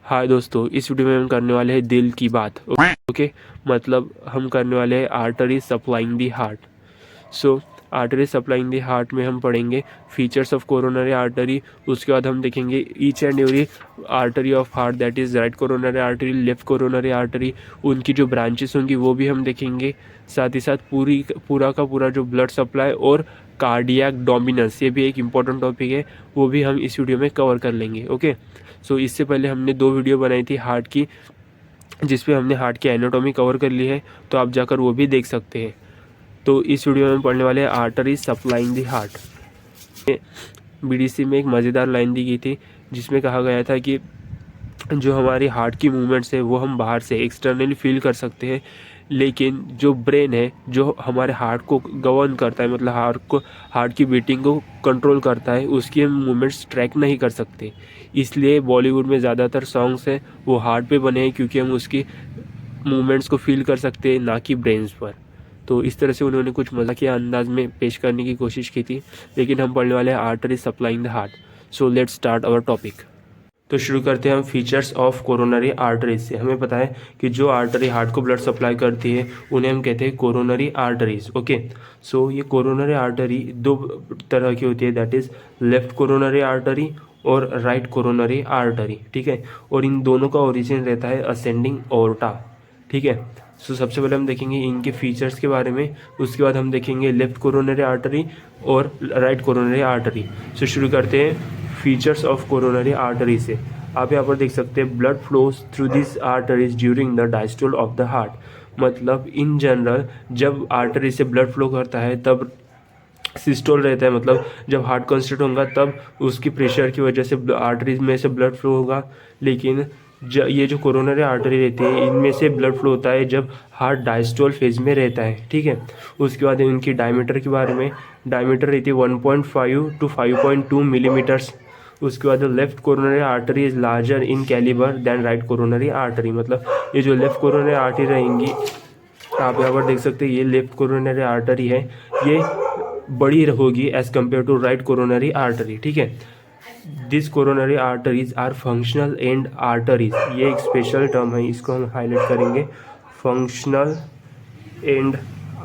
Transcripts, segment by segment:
हाय दोस्तों, इस वीडियो में हम करने वाले हैं दिल की बात। ओके, मतलब हम करने वाले हैं artery supplying the heart. So artery supplying the heart में हम पढ़ेंगे फीचर्स ऑफ कोरोनरी आर्टरी। उसके बाद हम देखेंगे each and every artery of heart, that is right coronary artery, left coronary artery, उनकी जो ब्रांचेस होंगी वो भी हम देखेंगे। साथ ही साथ पूरा का पूरा जो ब्लड सप्लाई और कार्डियक डोमिनेंस, ये भी एक इम्पॉर्टेंट टॉपिक है, वो भी हम इस वीडियो में कवर कर लेंगे। ओके, सो इससे पहले हमने 2 वीडियो बनाई थी हार्ट की, जिसपे हमने हार्ट की एनाटॉमी कवर कर ली है, तो आप जाकर वो भी देख सकते हैं। तो इस वीडियो में पढ़ने वाले हैं artery supplying the heart. BDC में एक मज़ेदार लाइन दी गई थी जिसमें कहा गया था कि जो हमारी हार्ट की मूवमेंट्स है वो हम बाहर से एक्सटर्नली फील कर सकते हैं, लेकिन जो ब्रेन है जो हमारे हार्ट को गवर्न करता है, मतलब हार्ट की बीटिंग को कंट्रोल करता है, उसकी हम मूवमेंट्स ट्रैक नहीं कर सकते। इसलिए बॉलीवुड में ज़्यादातर सॉन्ग्स हैं वो हार्ट पे बने हैं, क्योंकि हम उसकी मूवमेंट्स को फील कर सकते हैं, ना कि ब्रेन्स पर। तो इस तरह से उन्होंने कुछ मज़ाकिया अंदाज में पेश करने की कोशिश की थी, लेकिन हम पढ़ने वाले हैं artery supplying the heart. So let's start our topic. तो शुरू करते हैं हम फीचर्स ऑफ कोरोनरी आर्टरीज से। हमें पता है कि जो आर्टरी हार्ट को ब्लड सप्लाई करती है उन्हें हम कहते हैं कोरोनरी आर्टरीज। ओके, सो ये कोरोनरी आर्टरी 2 तरह की होती है, that is left coronary artery और राइट कोरोनरी आर्टरी। ठीक है, और इन दोनों का ओरिजिन रहता है असेंडिंग ओर्टा। ठीक है, सो सबसे पहले हम देखेंगे इनके फीचर्स के बारे में, उसके बाद हम देखेंगे लेफ्ट कोरोनरी आर्टरी और राइट कोरोनरी आर्टरी। सो शुरू करते हैं फीचर्स ऑफ कोरोनरी आर्टरी से। आप यहाँ पर देख सकते हैं blood flows through this arteries during the diastole of the heart. मतलब इन जनरल जब आर्टरी से ब्लड फ्लो करता है तब सिस्टोल रहता है, मतलब जब हार्ट कॉन्स्टेंट होगा तब उसकी प्रेशर की वजह से आर्टरीज में से ब्लड फ्लो होगा। लेकिन ये जो कोरोनरी आर्टरी रहती है इनमें से ब्लड फ्लो होता है जब हार्ट डायस्टोल फेज में रहता है। ठीक है, उसके बाद इनकी डायमीटर के बारे में, डायमीटर रहती है 1.5 to 5.2 मिलीमीटर्स। उसके बाद left coronary artery is larger in calibre than right coronary artery. मतलब ये जो लेफ्ट कोरोनरी आर्टरी रहेंगी, आप यहाँ पर देख सकते हैं ये लेफ्ट कोरोनरी आर्टरी है, ये बड़ी होगी as compare to right coronary artery. ठीक है, this coronary arteries are functional end arteries, ये एक स्पेशल टर्म है, इसको हम हाईलाइट करेंगे, functional end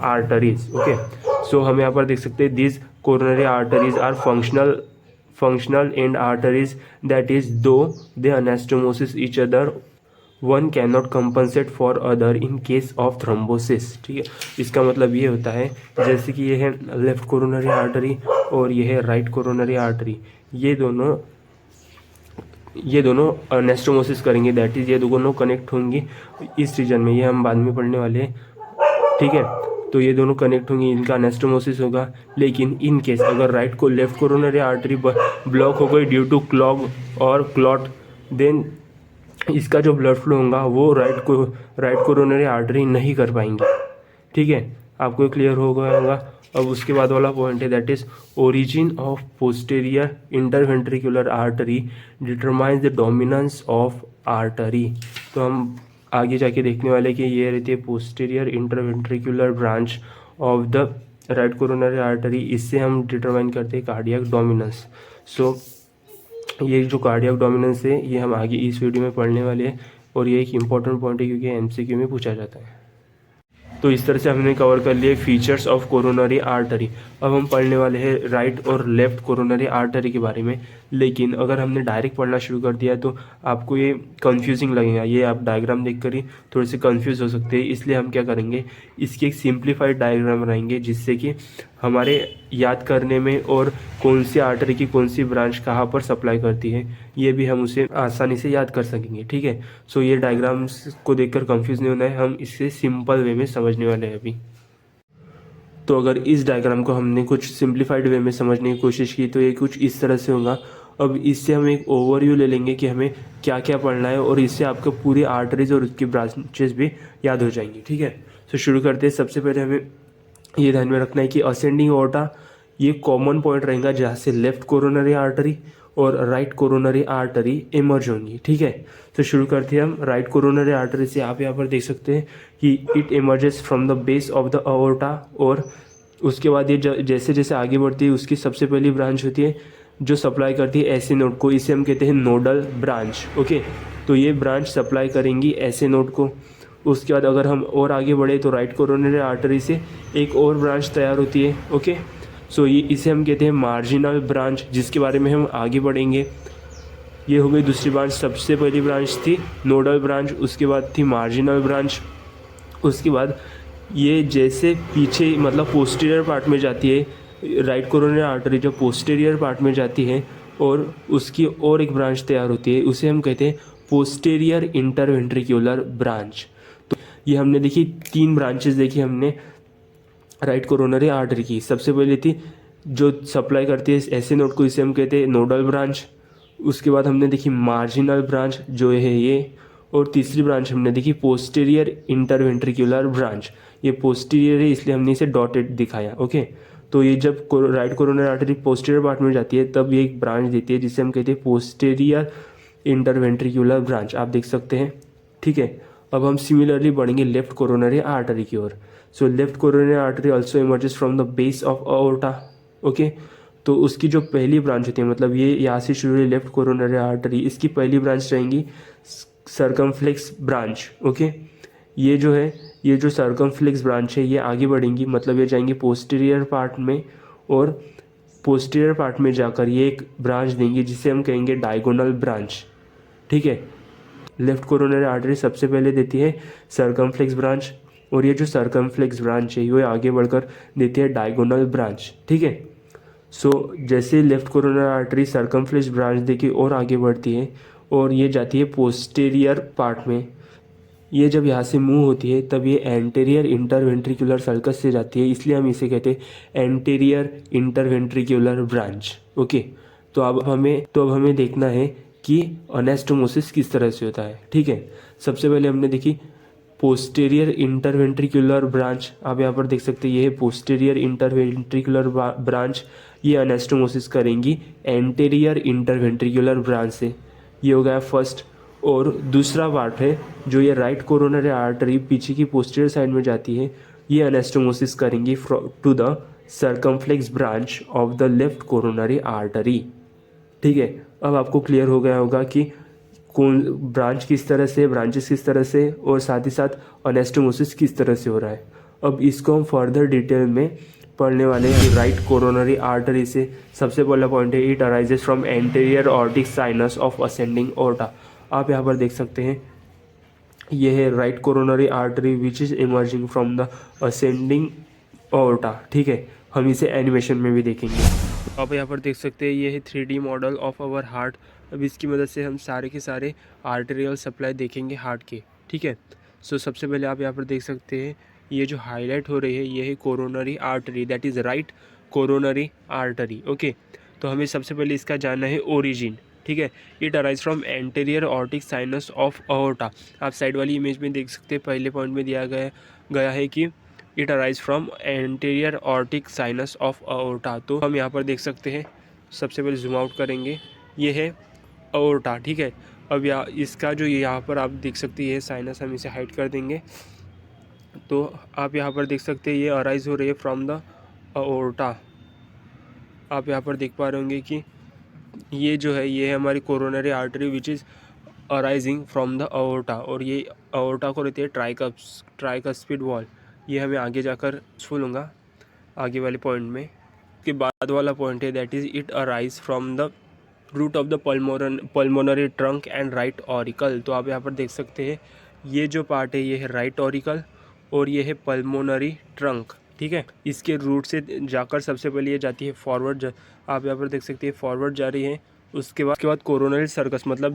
arteries. Okay, so हम यहाँ पर देख सकते हैं this coronary arteries are functional end arteries, that is though they anastomosis each other, one cannot compensate for other in case of thrombosis। ठीक है, इसका मतलब ये होता है जैसे कि ये है लेफ्ट कोरोनरी आर्टरी और ये है राइट कोरोनरी आर्टरी, ये दोनों अनेस्टोमोसिस करेंगे, दैट इज़ ये दोनों कनेक्ट होंगी इस रीजन में, ये हम बाद में पढ़ने वाले हैं। ठीक है, तो ये दोनों कनेक्ट होंगी, इनका एनास्टोमोसिस होगा। लेकिन इन केस अगर लेफ्ट कोरोनरी आर्टरी ब्लॉक हो गई ड्यू टू क्लॉग और क्लॉट, देन इसका जो ब्लड फ्लो होगा वो राइट कोरोनरी आर्टरी नहीं कर पाएंगी। ठीक है, आपको क्लियर हो गया होगा। अब उसके बाद वाला पॉइंट है that is origin of posterior interventricular artery determines the dominance of artery. तो हम आगे जाके देखने वाले कि ये रहती है posterior interventricular branch of the right coronary artery, इससे हम डिटरमाइन करते हैं कार्डियक डोमिनेंस। सो ये जो कार्डियक डोमिनेंस है ये हम आगे इस वीडियो में पढ़ने वाले हैं, और ये एक इम्पॉर्टेंट पॉइंट है क्योंकि एमसीक्यू में पूछा जाता है। तो इस तरह से हमने कवर कर लिए फीचर्स ऑफ कोरोनरी आर्टरी। अब हम पढ़ने वाले हैं राइट और लेफ्ट कोरोनरी आर्टरी के बारे में। लेकिन अगर हमने डायरेक्ट पढ़ना शुरू कर दिया तो आपको ये कंफ्यूजिंग लगेगा, ये आप डायग्राम देखकर ही थोड़े से कंफ्यूज हो सकते हैं। इसलिए हम क्या करेंगे, इसकी एक सिंप्लीफाइड डायग्राम बनाएंगे जिससे कि हमारे याद करने में और कौन सी आर्टरी की कौन सी ब्रांच कहाँ पर सप्लाई करती है ये भी हम उसे आसानी से याद कर सकेंगे। ठीक है, सो ये डायग्राम्स को देखकर कंफ्यूज नहीं होना है, हम इससे सिंपल वे में समझने वाले हैं अभी। तो अगर इस डायग्राम को हमने कुछ सिंप्लीफाइड वे में समझने की कोशिश की तो ये कुछ इस तरह से होगा। अब इससे हम एक ओवरव्यू ले लेंगे कि हमें क्या क्या पढ़ना है, और इससे आपको पूरी आर्टरीज और उसकी ब्रांचेस भी याद हो जाएंगी। ठीक है, तो शुरू करते हैं। सबसे पहले हमें ये ध्यान में रखना है कि असेंडिंग ओर्टा ये कॉमन पॉइंट रहेगा जहाँ से लेफ्ट कोरोनरी आर्टरी और राइट कोरोनरी आर्टरी इमर्ज होंगी। ठीक है, तो शुरू करते हैं हम राइट कोरोनरी आर्टरी से। आप यहाँ पर देख सकते हैं कि it emerges from the base of the aorta, और उसके बाद ये जैसे जैसे आगे बढ़ती है उसकी सबसे पहली ब्रांच होती है जो सप्लाई करती है एसी नोड को, इसे हम कहते हैं नोडल ब्रांच। ओके, तो ये ब्रांच सप्लाई करेंगी ऐसे नोड को। उसके बाद अगर हम और आगे बढ़े तो राइट कोरोनरी आर्टरी से एक और ब्रांच तैयार होती है। ओके, सो ये इसे हम कहते हैं मार्जिनल ब्रांच, जिसके बारे में हम आगे बढ़ेंगे। ये हो गई दूसरी ब्रांच। सबसे पहली ब्रांच थी नोडल ब्रांच, उसके बाद थी मार्जिनल ब्रांच। उसके बाद ये जैसे पीछे मतलब पोस्टीरियर पार्ट में जाती है, राइट कोरोनरी आर्टरी जो पोस्टीरियर पार्ट में जाती है और उसकी और एक ब्रांच तैयार होती है, उसे हम कहते हैं पोस्टीरियर इंटरवेंट्रिकुलर ब्रांच। तो ये हमने देखी 3 ब्रांचेस देखी हमने राइट कोरोनरी आर्टरी की। सबसे पहले थी जो सप्लाई करती है ऐसे नोड को, इसे हम कहते हैं नोडल ब्रांच। उसके बाद हमने देखी मार्जिनल ब्रांच जो है ये, और तीसरी ब्रांच हमने देखी पोस्टीरियर इंटरवेंट्रिकुलर ब्रांच। ये पोस्टीरियर है इसलिए हमने इसे डॉटेड दिखाया। ओके, तो ये जब right coronary artery posterior part में जाती है तब ये एक ब्रांच देती है जिसे हम कहते हैं पोस्टीरियर इंटरवेंट्रिकुलर ब्रांच, आप देख सकते हैं। ठीक है, अब हम सिमिलरली बढ़ेंगे लेफ्ट कोरोनरी आर्टरी की ओर। So left coronary artery also emerges from the base of aorta. Okay, तो उसकी जो पहली ब्रांच होती है, मतलब ये यहाँ से शुरू हुई लेफ्ट कोरोनरी आर्टरी, इसकी पहली ब्रांच रहेंगी सर्कमफ्लेक्स ब्रांच। ओके, ये जो है ये जो सर्कमफ्लेक्स ब्रांच है ये आगे बढ़ेंगी, मतलब ये जाएंगी पोस्टीरियर पार्ट में, और पोस्टीरियर पार्ट में जाकर ये एक ब्रांच देंगी जिसे हम कहेंगे डायगोनल ब्रांच। ठीक है, लेफ्ट कोरोनरी आर्टरी सबसे पहले देती है सर्कमफ्लेक्स ब्रांच, और ये जो सर्कमफ्लेक्स ब्रांच है ये आगे बढ़कर देती है डायगोनल ब्रांच। ठीक है, सो जैसे left coronary artery circumflex branch देखिए और आगे बढ़ती है और ये जाती है पोस्टीरियर पार्ट में। ये जब यहाँ से मूव होती है तब ये एंटीरियर इंटरवेंट्रिकुलर सर्कस से जाती है, इसलिए हम इसे कहते हैं एंटीरियर इंटरवेंट्रिकुलर ब्रांच। ओके, तो अब हमें देखना है कि अनेस्टोमोसिस किस तरह से होता है। ठीक है, सबसे पहले हमने देखी पोस्टीरियर इंटरवेंट्रिकुलर ब्रांच, आप यहाँ पर देख सकते हैं ये है पोस्टीरियर इंटरवेंट्रिकुलर ब्रांच। ये अनेस्टोमोसिस करेंगी एंटीरियर इंटरवेंट्रिकुलर ब्रांच से। ये हो गया फर्स्ट। और दूसरा पार्ट है जो ये राइट कोरोनरी आर्टरी पीछे की पोस्टीरियर साइड में जाती है, ये अनेस्टोमोसिस करेंगी to the circumflex branch of the left coronary artery. ठीक है, अब आपको क्लियर हो गया होगा कि कौन ब्रांच किस तरह से, ब्रांचेस किस तरह से, और साथ ही साथ अनेस्टोमोसिस किस तरह से हो रहा है। अब इसको हम फर्दर डिटेल में पढ़ने वाले हैं राइट कोरोनरी आर्टरी से। सबसे पहला पॉइंट है it arises from anterior aortic sinus of ascending aorta. आप यहाँ पर देख सकते हैं ये है right coronary artery which is emerging from the ascending aorta. ठीक है, हम इसे एनिमेशन में भी देखेंगे। आप यहाँ पर देख सकते हैं ये है 3D model of our heart. अब इसकी मदद से हम सारे के सारे आर्टेरियल सप्लाई देखेंगे हार्ट के। ठीक है, सो सबसे पहले आप यहाँ पर देख सकते हैं ये जो हाईलाइट हो रही है ये है coronary artery, that is right coronary artery. Okay, तो हमें सबसे पहले इसका जानना है ओरिजिन। ठीक है, it arise from anterior aortic sinus of aorta. आप साइड वाली इमेज में देख सकते हैं पहले पॉइंट में दिया गया है कि it arise from anterior aortic sinus of aorta. तो हम यहाँ पर देख सकते हैं, सबसे पहले जूम आउट करेंगे, ये है अओर्टा। ठीक है, अब इसका जो यहाँ पर आप देख सकते हैं ये साइनस, हम इसे हाइड कर देंगे। तो आप यहाँ पर देख सकते हैं ये अराइज हो रही है फ्रॉम द अओर्टा। आप यहाँ पर देख पा रहे होंगे कि ये जो है ये है हमारी coronary artery which is arising from the aorta, और ये अओर्टा को रहती है ट्राइकस्पिड वॉल। ये हमें आगे जाकर फुल होगा आगे वाले पॉइंट में। के बाद वाला पॉइंट है that is it arise from the root of the pulmonary trunk and right auricle. तो आप यहाँ पर देख सकते हैं ये जो पार्ट है ये है राइट ऑरिकल और ये है पल्मोनरी ट्रंक। ठीक है, इसके रूट से जाकर सबसे पहले ये जाती है फॉरवर्ड। आप यहाँ पर देख सकते हैं फॉरवर्ड जा रही है। उसके बाद कोरोनरी सर्कस, मतलब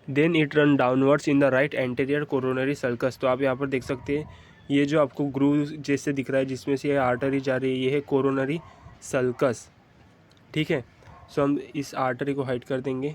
then it run downwards in the right anterior coronary sulcus. तो आप यहाँ पर देख सकते हैं ये जो आपको ग्रूव जैसे दिख रहा है जिसमें से ये आर्टरी जा रही है ये है कोरोनरी सर्कस। ठीक है, सो हम इस आर्टरी को हाइड कर देंगे,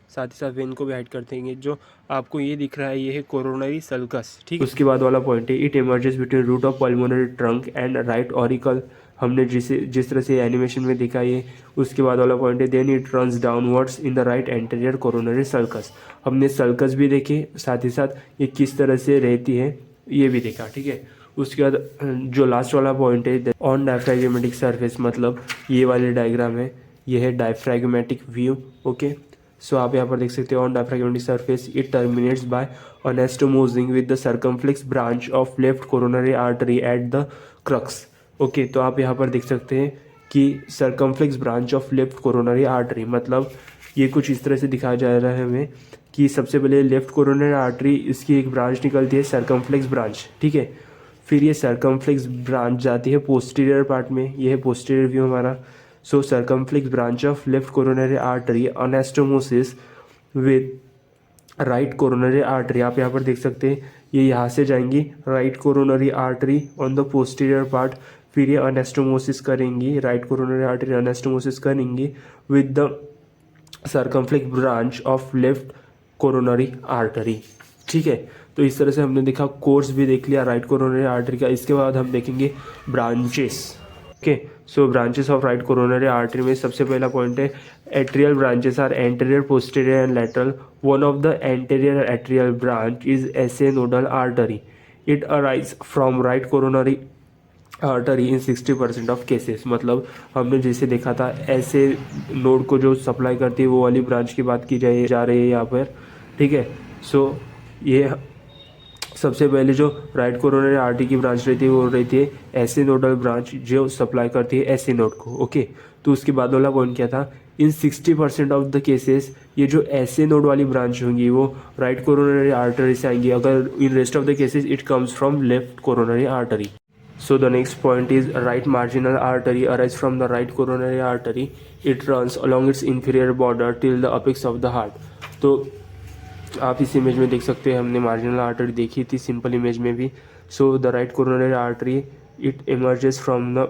साथ ही साथ वेन को भी हाइड कर देंगे। जो आपको ये दिख रहा है ये है कोरोनरी सर्कस। ठीक है, उसके बाद वाला पॉइंट है it emerges between root of pulmonary trunk and right auricle. हमने जिस तरह से एनिमेशन में दिखा ये। उसके बाद वाला पॉइंट है then it runs downwards in the right anterior coronary sulcus. हमने सर्कस भी देखे, साथ ही साथ ये किस तरह से रहती है ये भी देखा। ठीक है, उसके बाद जो लास्ट वाला पॉइंट है ऑन डायफ्रैगमेटिक सरफेस, मतलब ये वाले डायग्राम है, ये है डायफ्रैगमेटिक व्यू। ओके, सो आप यहाँ पर देख सकते हो on diaphragmatic surface it terminates by anastomosing with the circumflex branch of left coronary artery at the crux. Okay, तो आप यहाँ पर देख सकते हैं कि circumflex branch of left coronary artery, मतलब ये कुछ इस तरह से दिखाया जा रहा है हमें कि सबसे पहले लेफ्ट कोरोनरी आर्टरी इसकी एक ब्रांच निकलती है सर्कमफ्लेक्स ब्रांच, ठीक है। फिर ये सर्कमफ्लेक्स ब्रांच जाती है पोस्टीरियर पार्ट में, ये है पोस्टीरियर व्यू हमारा। So circumflex branch of left coronary artery anastomosis with right coronary artery, आप यहाँ पर देख सकते हैं ये यहाँ से जाएंगी right coronary artery on the posterior part, फिर ये अनेस्टोमोसिस करेंगी, राइट कोरोनरी आर्टरी अनेस्टोमोसिस करेंगी with the circumflex branch of left coronary artery, ठीक है। तो इस तरह से हमने देखा, कोर्स भी देख लिया राइट कोरोनरी आर्टरी का। इसके बाद हम देखेंगे branches. Okay, so branches of right coronary artery में सबसे पहला पॉइंट है atrial branches are anterior, posterior and lateral. One of the anterior atrial branch is SA nodal artery. It arise from right coronary artery in 60% of cases. मतलब हमने जैसे देखा था ऐसे नोड को जो सप्लाई करती है वो वाली ब्रांच की बात की जा रही है यहाँ पर, ठीक है। सो ये सबसे पहले जो राइट कोरोनरी आर्टरी की ब्रांच रहती है वो रहती है ऐसे नोडल ब्रांच जो सप्लाई करती है ऐसे नोड को। ओके, तो उसके बाद वाला पॉइंट क्या था, इन 60% ऑफ द केसेस ये जो ऐसे नोड वाली ब्रांच होंगी वो राइट कोरोनरी आर्टरी से आएंगी, अगर in rest of the cases it comes from left coronary artery. So the next point is right marginal artery arises from the right coronary artery. It runs along its inferior border till the apex of the heart. तो आप इस image में देख सकते हैं, हमने marginal artery देखी थी सिंपल इमेज में भी। So the right coronary artery it emerges from the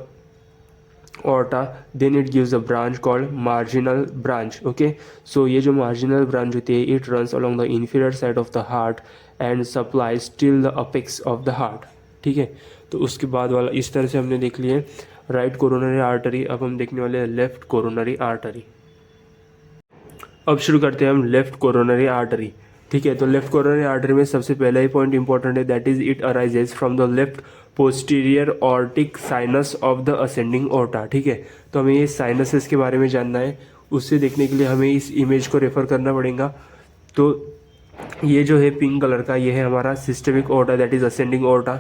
aorta, then it gives a branch called marginal branch. Okay, so ये जो marginal branch होती है it runs along the inferior side of the heart and supplies till the apex of the heart, ठीक है। तो उसके बाद वाला इस तरह से हमने देख लिए राइट कोरोनरी आर्टरी। अब हम देखने वाले हैं लेफ्ट कोरोनरी आर्टरी। अब शुरू करते हैं हम लेफ्ट कोरोनरी आर्टरी, ठीक है। तो लेफ्ट कोरोनरी आर्टरी में सबसे पहला ही पॉइंट इंपॉर्टेंट है, that is it arises from the left posterior aortic sinus of the ascending aorta, ठीक है। तो हमें ये साइनसेस के बारे में जानना है, उससे देखने के लिए हमें इस इमेज को रेफर करना पड़ेगा। तो ये जो है पिंक कलर का, ये है हमारा systemic aorta, that is ascending aorta.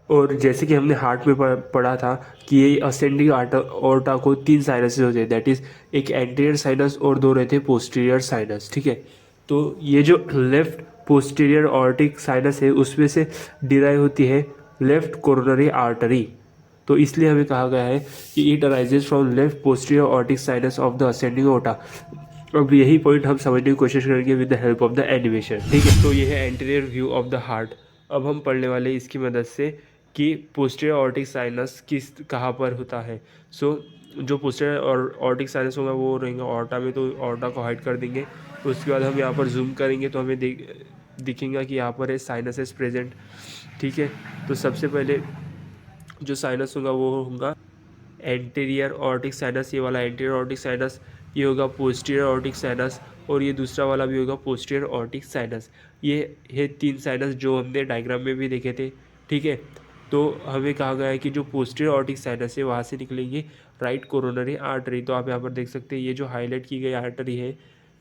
और जैसे कि हमने हार्ट में पढ़ा था कि ये असेंडिंग ओर्टा को 3 साइनसेस होते हैं, दैट इज़ एक एंटीरियर साइनस और 2 रहते हैं पोस्टीरियर साइनस, ठीक है। तो ये जो लेफ्ट पोस्टीरियर ऑर्टिक साइनस है उसमें से डिराइव होती है लेफ्ट कोरोनरी आर्टरी। तो इसलिए हमें कहा गया है कि it arises from left posterior aortic sinus of the ascending aorta. अब यही पॉइंट हम समझने की कोशिश करेंगे with the help of the animation, ठीक है। तो ये है anterior view of the heart. अब हम पढ़ने वाले इसकी मदद से कि पोस्टीरियर ऑर्टिक साइनस किस कहाँ पर होता है। सो जो पोस्टीरियर ऑर्टिक साइनस होगा वो रहेंगे ऑर्टा में, तो ऑर्टा को हाइड कर देंगे। तो उसके बाद हम यहाँ पर जूम करेंगे तो हमें दिखेगा कि यहाँ पर है साइनसेस प्रेजेंट, ठीक है। तो सबसे पहले जो साइनस होगा वो होगा एंटीरियर ऑर्टिक साइनस, ये वाला एंटीरियर ऑर्टिक साइनस, ये होगा पोस्टीरियर ऑर्टिक साइनस, और ये दूसरा वाला भी होगा पोस्टीरियर ऑर्टिक साइनस। ये है 3 साइनस जो हमने डायग्राम में भी देखे थे, ठीक है। तो हमें कहा गया है कि जो पोस्टीरियर ऑर्टिक साइनस है वहाँ से निकलेंगी राइट कोरोनरी आर्टरी। तो आप यहाँ पर देख सकते हैं ये जो हाईलाइट की गई आर्टरी है,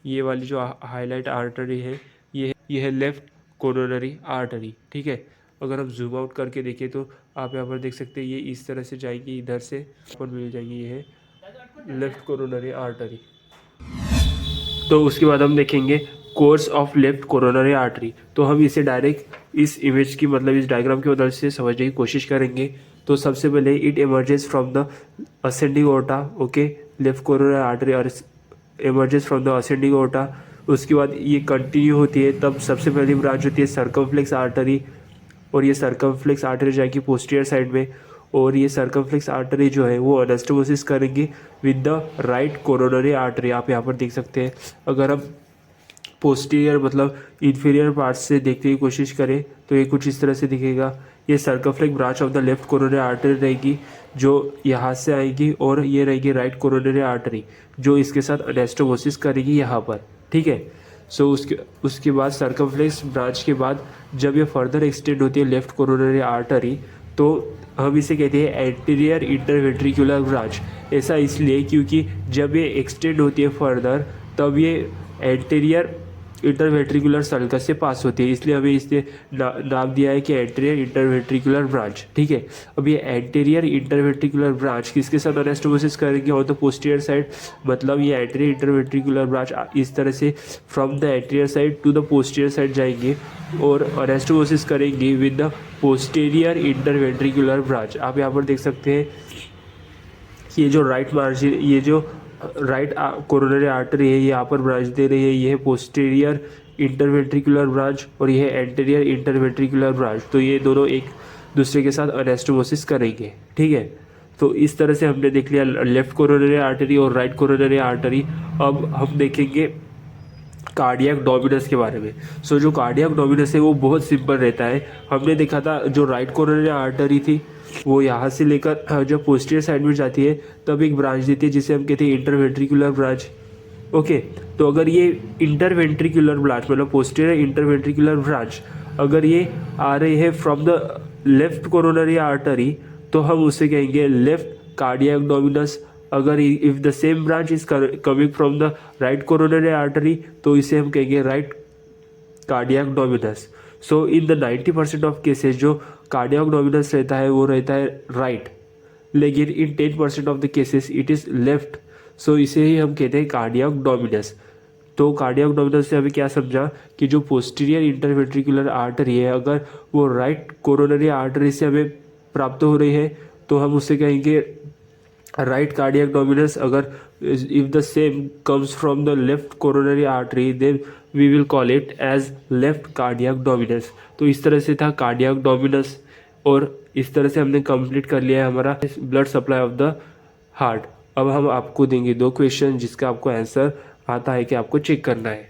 ये वाली जो हाईलाइट आर्टरी है ये है लेफ्ट कोरोनरी आर्टरी, ठीक है। अगर हम जूम आउट करके देखें तो आप यहाँ पर देख सकते हैं ये इस तरह से जाएंगी, इधर से पर मिल जाएंगी, ये है लेफ्ट कोरोनरी आर्टरी। तो उसके बाद हम देखेंगे course of left coronary artery. तो हम इसे डायरेक्ट इस इमेज की मतलब इस डायग्राम की मदद से समझने की कोशिश करेंगे। तो सबसे पहले it emerges from the ascending aorta, okay, left coronary artery और emerges from the ascending aorta. उसके बाद ये कंटिन्यू होती है, तब सबसे पहली ब्रांच होती है सर्कमफ्लेक्स आर्टरी, और ये सर्कमफ्लेक्स आर्टरी जाएगी पोस्टीरियर साइड में, और ये सर्कमफ्लेक्स आर्टरी जो है वो अनेस्टोमोसिस करेंगी with the right coronary artery. आप यहाँ पर देख सकते हैं, अगर हम पोस्टीरियर मतलब इन्फीरियर पार्ट से देखने की कोशिश करें तो ये कुछ इस तरह से दिखेगा। ये circumflex branch of the left coronary artery रहेगी जो यहाँ से आएगी, और ये रहेगी राइट कोरोनरी आर्टरी जो इसके साथ अनेस्टोमोसिस करेगी यहाँ पर, ठीक है। सो उसके बाद सर्कमफ्लेक्स ब्रांच के बाद जब ये फर्दर एक्सटेंड होती है लेफ्ट कोरोनरी आर्टरी, तो हम इसे कहते हैं एंटीरियर इंटरवेंट्रिकुलर ब्रांच। ऐसा इसलिए क्योंकि जब ये एक्सटेंड होती है फर्दर तब ये एंटीरियर इंटरवेंट्रिकुलर सल से पास होती है, इसलिए हमें इसने नाम दिया है कि एंटीरियर इंटरवेंट्रिकुलर ब्रांच। ठीक है, अब ये एंटीरियर इंटरवेंट्रिकुलर ब्रांच किसके साथ अनेस्टोमोसिस करेंगे, और तो पोस्टीरियर साइड, मतलब ये एंटीरियर इंटरवेंट्रिकुलर ब्रांच इस तरह से from the anterior side to the posterior side जाएंगे और अनेस्टोमोसिस करेंगे with the posterior interventricular branch. आप यहाँ पर देख सकते हैं कि ये जो राइट मार्जिन, ये जो राइट कोरोनरी आर्टरी है, ये यहाँ पर ब्रांच दे रही है, ये है पोस्टीरियर इंटरवेंट्रिकुलर ब्रांच और ये है एंटीरियर इंटरवेंट्रिकुलर ब्रांच। तो ये दोनों एक दूसरे के साथ अनेस्टोमोसिस करेंगे। ठीक है, तो इस तरह से हमने देख लिया लेफ्ट कोरोनरी आर्टरी और राइट कोरोनरी आर्टरी। अब हम देखेंगे कार्डियक डोमिनस के बारे में। सो जो कार्डियक डोमिनस है वो बहुत सिंपल रहता है। हमने देखा था जो राइट कोरोनरी आर्टरी थी वो यहाँ से लेकर जब पोस्टीरियर साइड में जाती है तब एक ब्रांच देती है जिसे हम कहते हैं इंटरवेंट्रिकुलर ब्रांच। ओके, तो अगर ये इंटरवेंट्रिकुलर ब्रांच मतलब पोस्टीरियर इंटरवेंट्रिकुलर ब्रांच अगर ये आ रही है from the left coronary artery तो हम उसे कहेंगे लेफ्ट कार्डियक डोमिनस। अगर if the same branch is coming from the right coronary artery तो इसे हम कहेंगे right cardiac Dominus. So in the 90% of cases जो कार्डियक डोमिनस रहता है वो रहता है राइट, लेकिन इन 10% of the cases it is left. सो इसे ही हम कहते हैं कार्डियक डोमिनस। तो कार्डियक डोमिनस से हमें क्या समझा कि जो पोस्टीरियर इंटरवेंट्रिकुलर आर्टरी है अगर वो राइट कोरोनरी आर्टरी से हमें प्राप्त हो रही है तो हम उसे कहेंगे राइट कार्डियक डोमिनस। अगर if the same comes from the left coronary artery then we will call it as left cardiac dominance. तो इस तरह से था कार्डियक डोमिनस और इस तरह से हमने कंप्लीट कर लिया है हमारा blood supply of the heart. अब हम आपको देंगे 2 क्वेश्चन जिसका आपको आंसर आता है कि आपको चेक करना है।